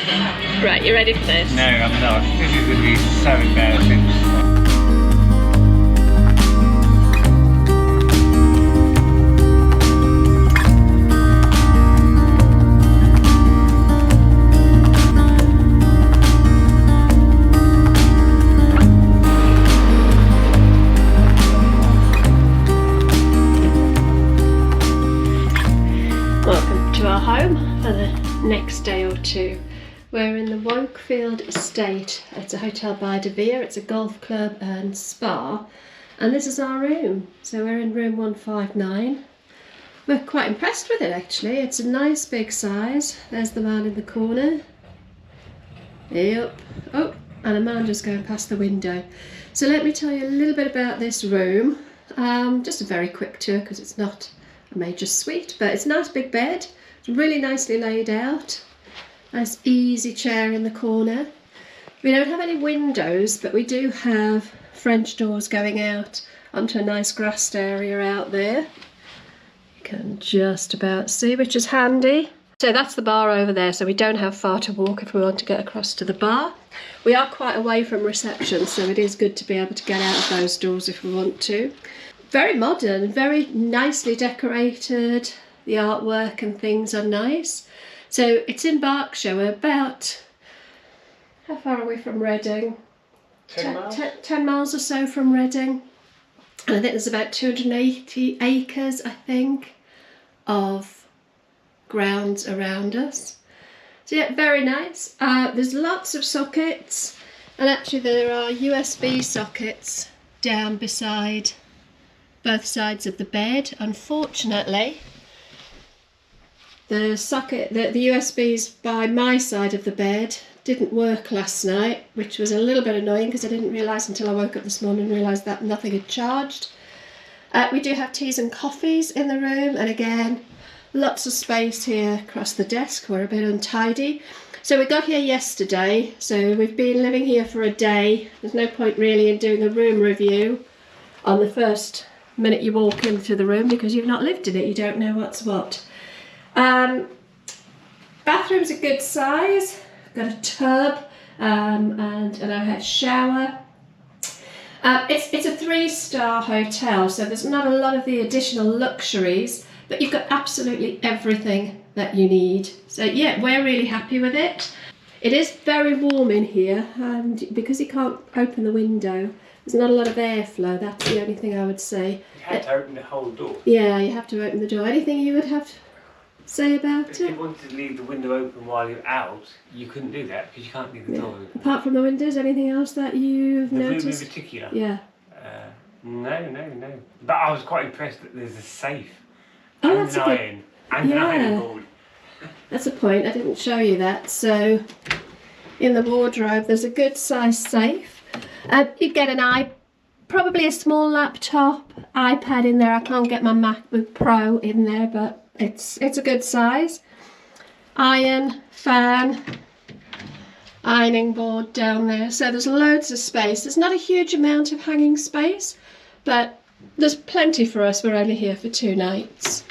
Right, you ready for this? No, I'm not. This is going to be so embarrassing. Welcome to our home for the next day or two. We're in the Wokefield estate. It's a hotel by De Vere. It's a golf club and spa, and this is our room. So we're in room 159. We're quite impressed with it actually. It's a nice big size. There's the man in the corner. Yep. Oh, and a man just going past the window. So let me tell you a little bit about this room. Just a very quick tour because it's not a major suite, but it's a nice big bed. It's really nicely laid out. Nice easy chair in the corner. We don't have any windows, but we do have French doors going out onto a nice grassed area out there. You can just about see, which is handy. So that's the bar over there, so we don't have far to walk if we want to get across to the bar. We are quite away from reception, so it is good to be able to get out of those doors if we want to. Very modern, very nicely decorated. The artwork and things are nice. So it's in Berkshire. We're about, how far are we from Reading? 10 miles? 10 miles or so from Reading. And I think there's about 280 acres, I think, of grounds around us. So yeah, very nice. There's lots of sockets, and actually there are USB sockets down beside both sides of the bed. Unfortunately, the USBs by my side of the bed didn't work last night, which was a little bit annoying because I didn't realise until I woke up this morning and realised that nothing had charged. We do have teas and coffees in the room, and again, lots of space here across the desk. We're a bit untidy. So we got here yesterday, so we've been living here for a day. There's no point really in doing a room review on the first minute you walk into the room because you've not lived in it, you don't know what's what. Bathroom's a good size. Got a tub and an overhead shower. It's a 3-star hotel, so there's not a lot of the additional luxuries, but you've got absolutely everything that you need. So yeah, we're really happy with it. It is very warm in here, and because you can't open the window, there's not a lot of airflow. That's the only thing I would say. You had to open the whole door. Yeah, you have to open the door. Anything you would have to say about If it? you wanted to leave the window open while you're out, you couldn't do that because you can't leave the door open. Apart from the windows, anything else that you've The noticed? room in particular? Yeah. No. But I was quite impressed that there's a safe. Oh, and that's an a good... iron. And an iron board. That's a point. I didn't show you that. So, in the wardrobe, there's a good size safe. You'd get probably a small laptop, iPad in there. I can't get my MacBook Pro in there, but it's a good size. Iron, fan, ironing board down there. So there's loads of space. There's not a huge amount of hanging space, but there's plenty for us. We're only here for 2 nights.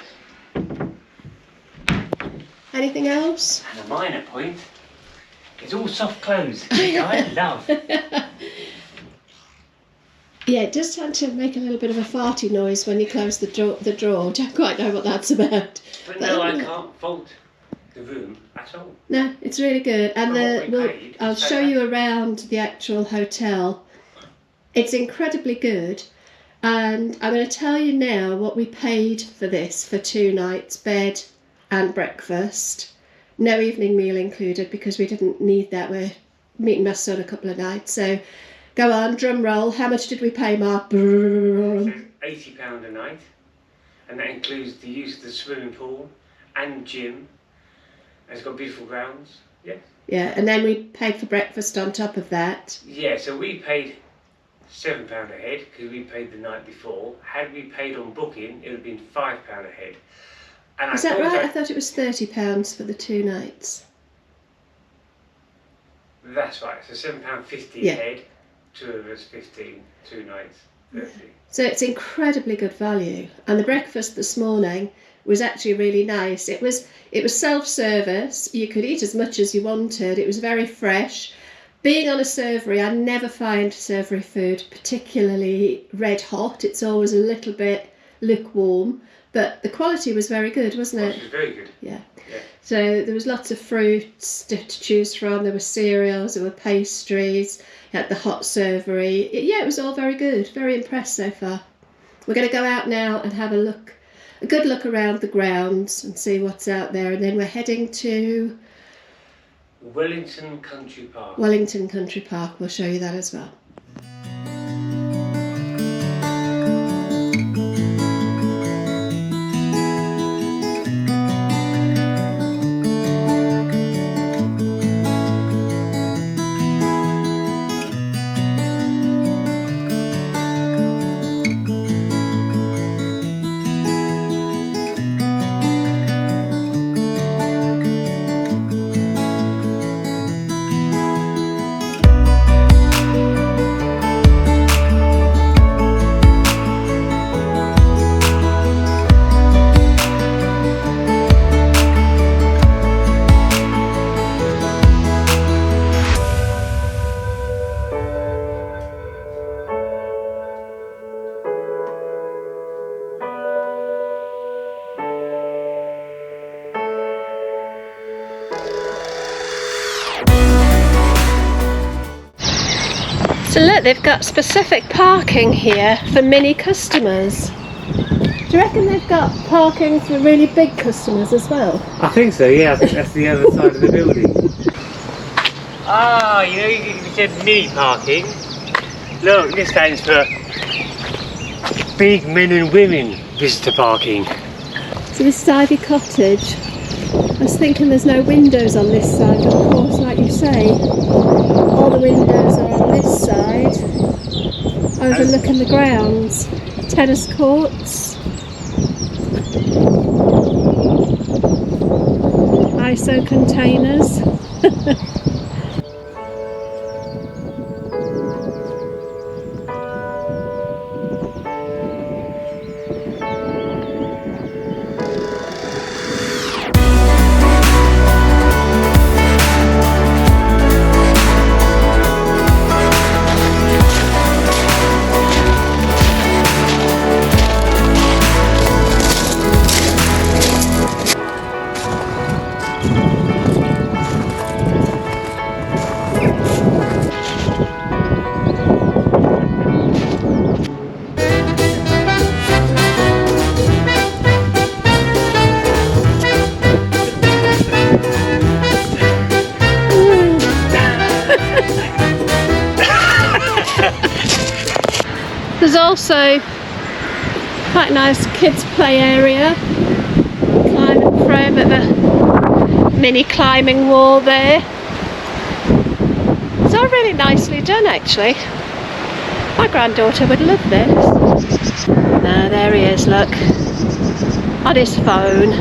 Anything else? And a minor point, it's all soft clothes, which I love. Yeah, it does tend to make a little bit of a farty noise when you close the drawer. Don't quite know what that's about. But no, I can't fault the room at all. No, it's really good. And I'll so show you around the actual hotel. It's incredibly good. And I'm going to tell you now what we paid for this for 2 nights, bed and breakfast. No evening meal included because we didn't need that. We're meeting my son a couple of nights. So go on, drum roll. How much did we pay, Mark? So it's £80 a night, and that includes the use of the swimming pool and gym. It's got beautiful grounds. Yes. Yeah, and then we paid for breakfast on top of that. Yeah, so we paid £7 a head because we paid the night before. Had we paid on booking, it would have been £5 a head. And Is that right? I thought it was £30 for the 2 nights. That's right. So £7.50 Yeah. a head. 2 of us 15, 2 nights 30. So it's incredibly good value. And the breakfast this morning was actually really nice. It was self-service. You could eat as much as you wanted. It was very fresh. Being on a servery, I never find servery food particularly red hot. It's always a little bit lukewarm, but the quality was very good, wasn't it? It was very good. Yeah. So there was lots of fruits to choose from. There were cereals, there were pastries, you had the hot servery. It was all very good. Very impressed so far. We're going to go out now and have a good look around the grounds and see what's out there, and then we're heading to Wellington Country Park. Wellington Country Park. We'll show you that as well. So look, they've got specific parking here for mini customers. Do you reckon they've got parking for really big customers as well? I think so, yeah. I think that's the other side of the building. Ah, you said mini parking. Look, this stands for big men and women visitor parking. So this is Ivy Cottage. I was thinking there's no windows on this side, but of course, like you say, all the windows are on this side, overlooking the grounds. Tennis courts, ISO containers. There's also quite a nice kids play area, climbing frame of a mini climbing wall there. It's all really nicely done actually. My granddaughter would love this. Now there he is, look, on his phone.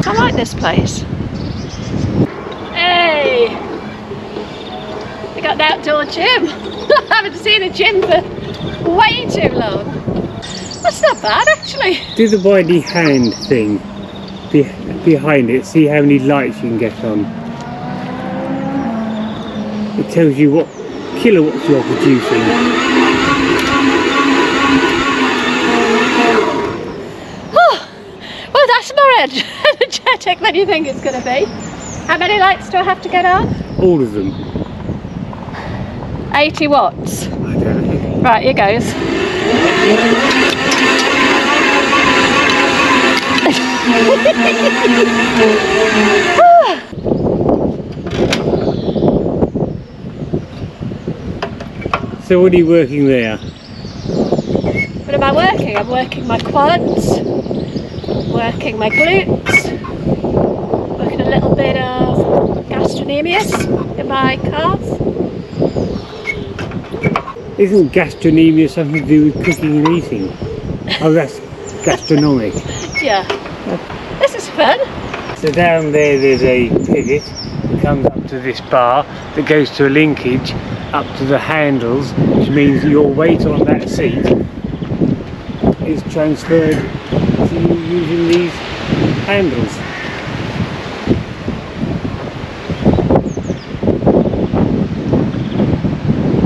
I like this place. Hey! We got the outdoor gym. I haven't seen a gym for way too long. That's not bad actually. Do the windy hand thing behind it, see how many lights you can get on. It tells you what kilowatts you're producing. Oh, well that's more energetic than you think it's going to be. How many lights do I have to get on? All of them. 80 watts. I don't know. Right, here goes. So what are you working there? What am I working? I'm working my quads, working my glutes, working a little bit of gastrocnemius in my calf. Isn't gastronomia something to do with cooking and eating? Oh, that's gastronomic. Yeah. This is fun. So down there's a pivot that comes up to this bar that goes to a linkage up to the handles, which means your weight on that seat is transferred using these handles.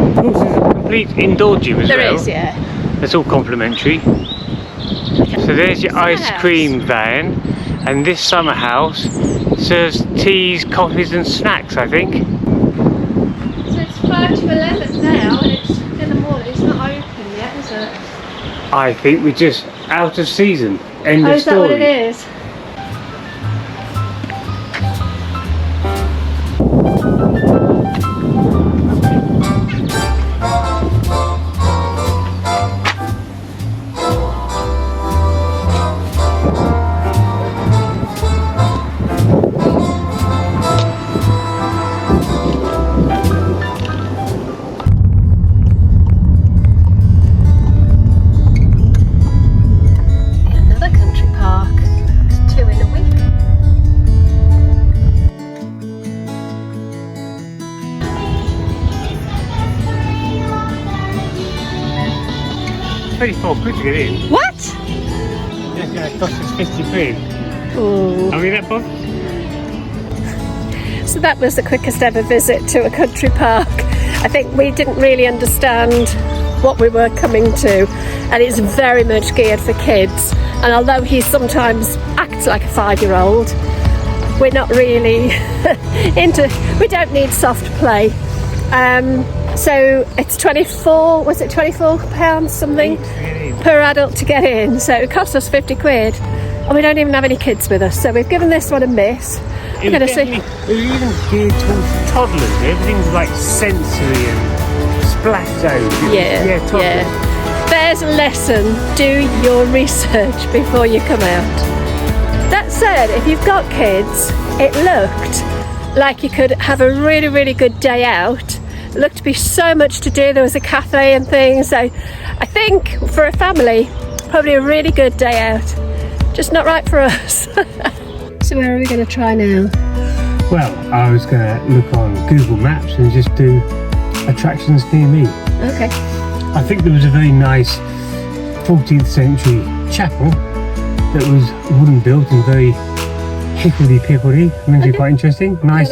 Of course, there's a complete indoor gym as well. There is, yeah. That's all complimentary. So there's your ice cream van, and this summer house serves teas, coffees and snacks, I think. So it's 5 to 11 now, and it's in the morning. It's not open yet, is it? I think we're just out of season. End Oh, of is that story. what it is? Another country park. It's 2 in a week. £24 to get in. What? It's going to cost us £50. Ooh. Are we that bothered? So that was the quickest ever visit to a country park. I think we didn't really understand what we were coming to, and it's very much geared for kids. And although he sometimes acts like a 5-year-old, we're not really we don't need soft play. So it's 24, was it £24 something per adult to get in? So it cost us £50, and we don't even have any kids with us. So we've given this one a miss. We're going to see. It was even geared towards toddlers. Everything's like sensory and splash zone. Yeah. Toddlers. There's a lesson. Do your research before you come out. That said, if you've got kids, it looked like you could have a really, really good day out. It looked to be so much to do. There was a cafe and things. So I think for a family, probably a really good day out. Just not right for us. So where are we going to try now? Well, I was going to look on Google Maps and just do attractions near me. Okay. I think there was a very nice 14th century chapel that was wooden built and very hickory-pickory. Meant to be quite interesting. Nice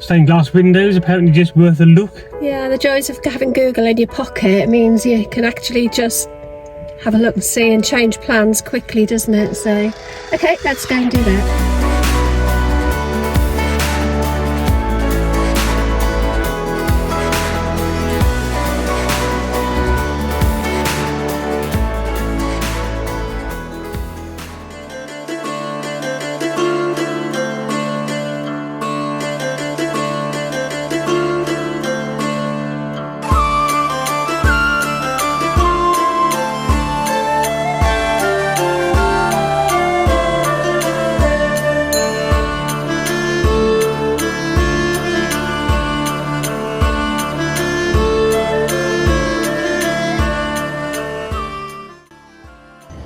stained glass windows, apparently just worth a look. Yeah, the joys of having Google in your pocket means you can actually just have a look and see and change plans quickly, doesn't it? So, okay, let's go and do that.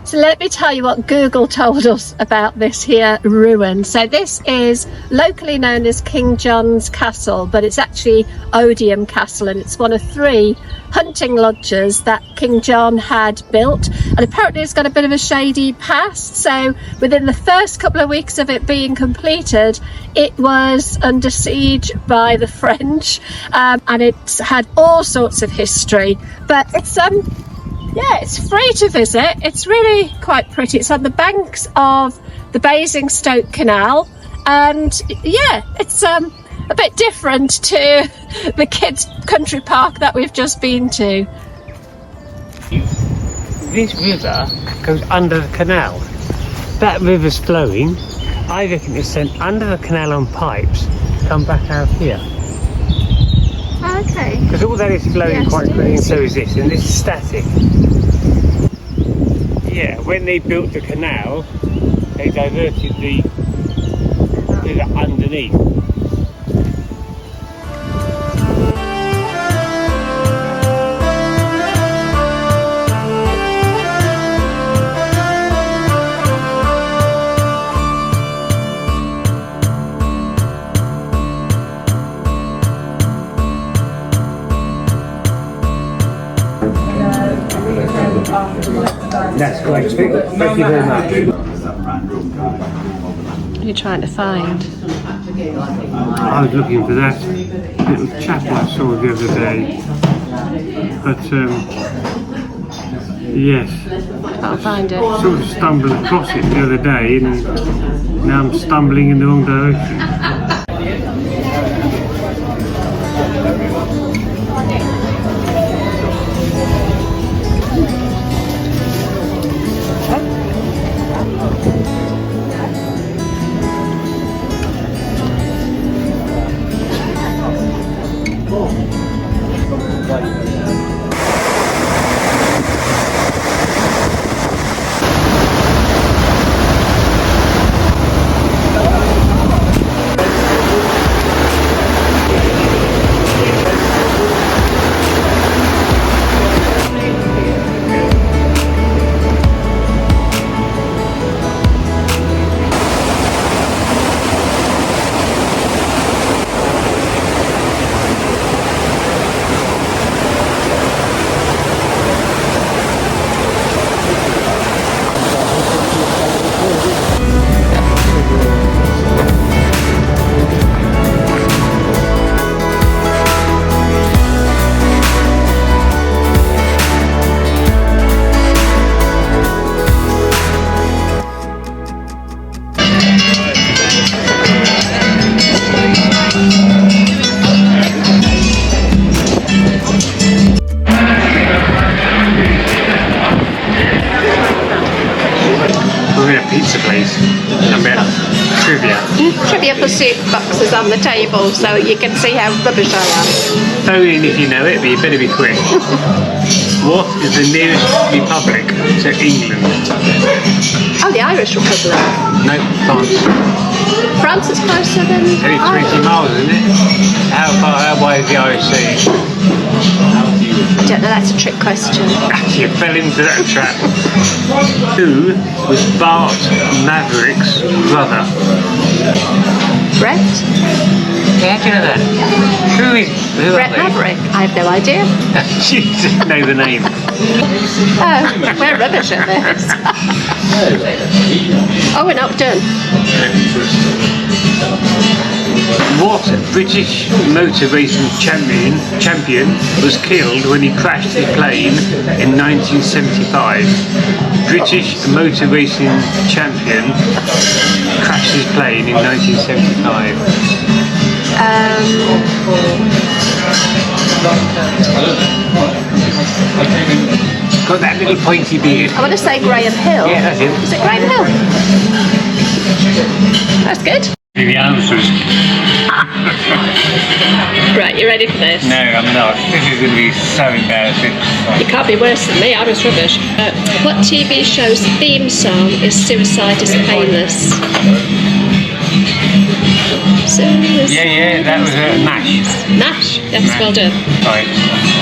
So let me tell you what Google told us about this here ruin. So this is locally known as King John's Castle, but it's actually Odium Castle, and it's one of 3 hunting lodges that King John had built, and apparently it's got a bit of a shady past. So within the first couple of weeks of it being completed, it was under siege by the French, and it's had all sorts of history, but yeah, it's free to visit. It's really quite pretty. It's on the banks of the Basingstoke Canal, and yeah, it's a bit different to the kids' country park that we've just been to. This river goes under the canal. That river's flowing. I reckon it's sent under the canal on pipes, come back out here. Okay. Because all that is flowing quite quickly, and so is this, and this is static. Yeah, when they built the canal, they diverted the river underneath. That's great. Thank you very much. What are you trying to find? I was looking for that little chapel I saw the other day, but yes, Can't find it. I sort of stumbled across it the other day, and now I'm stumbling in the wrong direction. Pizza place. A bit trivia. Trivia for soup boxes on the table so you can see how rubbish I am. Phone in if you know it, but you better be quick. What is the nearest republic to England? Oh, the Irish Republic. No, France. France is closer than It's only 20 miles, isn't it? How wide is the Irish Sea? I don't know, that's a trick question. You fell into that trap. Who was Bart Maverick's brother? Brett? Yeah, do you know that? Who Brett Maverick? I have no idea. You didn't know the name. Oh, we're rubbish at this. Oh, we're not done. What British motor racing champion was killed when he crashed his plane in 1975? British motor racing champion crashed his plane in 1975. Got that little pointy beard. I want to say Graham Hill. Yeah, that's it. Is it Graham Hill? That's good. The answers. Right, you ready for this? No, I'm not. This is going to be so embarrassing. You can't be worse than me, I was rubbish. What TV show's theme song is Suicide is Painless? Yeah, that was MASH. Nash? Yes, well done. Right.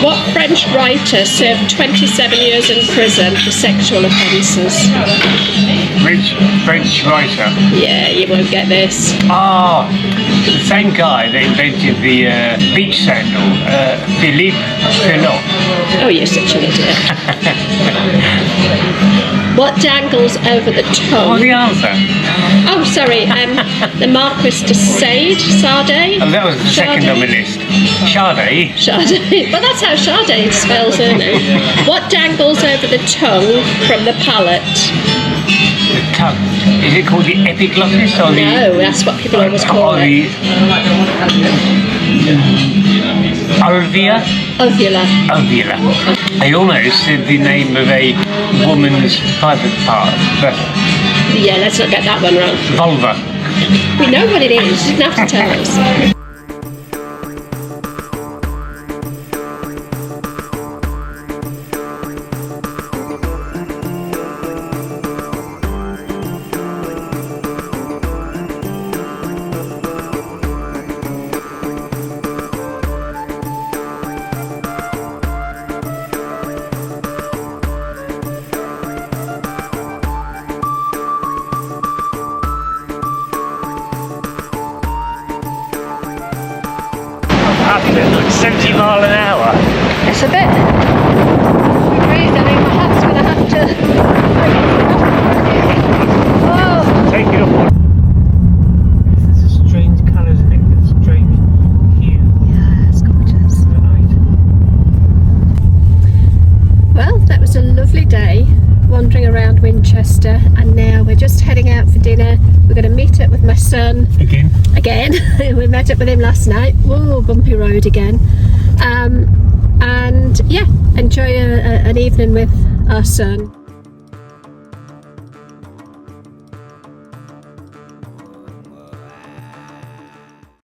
What French writer served 27 years in prison for sexual offences? Which French writer? Yeah, you won't get this. Ah, the same guy that invented the beach sandal, Philippe Philot. Oh, you're such an idiot. What dangles over the tongue? What's the answer? Oh, sorry, the Marquis de Sade? Oh, that was the second on the list. Sade? Sade. But that's how Sade spells, isn't it? What dangles over the tongue from the palate? The tongue. Is it called the epiglottis or the... No, that's what people always call it. Ovia? Ovula. I almost said the name of a woman's private part, but... Yeah, let's not get that one wrong. Vulva. We know what it is, you didn't have to tell us. Up at 70 miles an hour. It's a bit. Breathe, I mean, my heart's going to hurt. Oh, Take it up. It's a strange colour, isn't it? It's a strange hue. yeah, it's gorgeous. The night. Well, that was a lovely day wandering around Winchester, and now we're just heading out for dinner. We're going to meet up with my son Again. We met up with him last night. Whoa, bumpy road again. And yeah, enjoy an evening with our son.